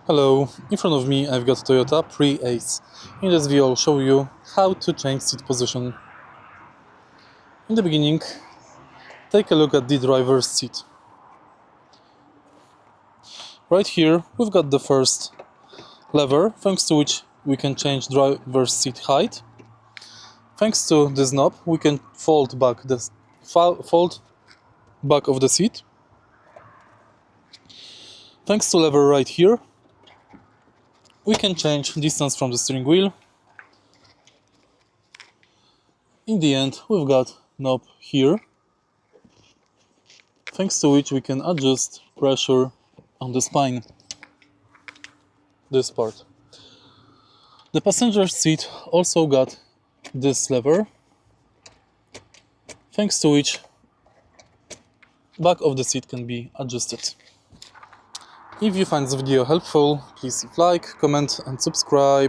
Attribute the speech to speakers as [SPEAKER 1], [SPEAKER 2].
[SPEAKER 1] Hello, in front of me I've got Toyota Proace. In this video I'll show you how to change seat position. In the beginning, take a look at the driver's seat. Right here we've got the first lever, thanks to which we can change driver's seat height. Thanks to this knob we can fold back of the seat. Thanks to lever right here we can change distance from the steering wheel. In the end, we've got knob here, thanks to which we can adjust pressure on the spine, this part. The passenger seat also got this lever, thanks to which back of the seat can be adjusted. If you find this video helpful, please leave like, comment and subscribe.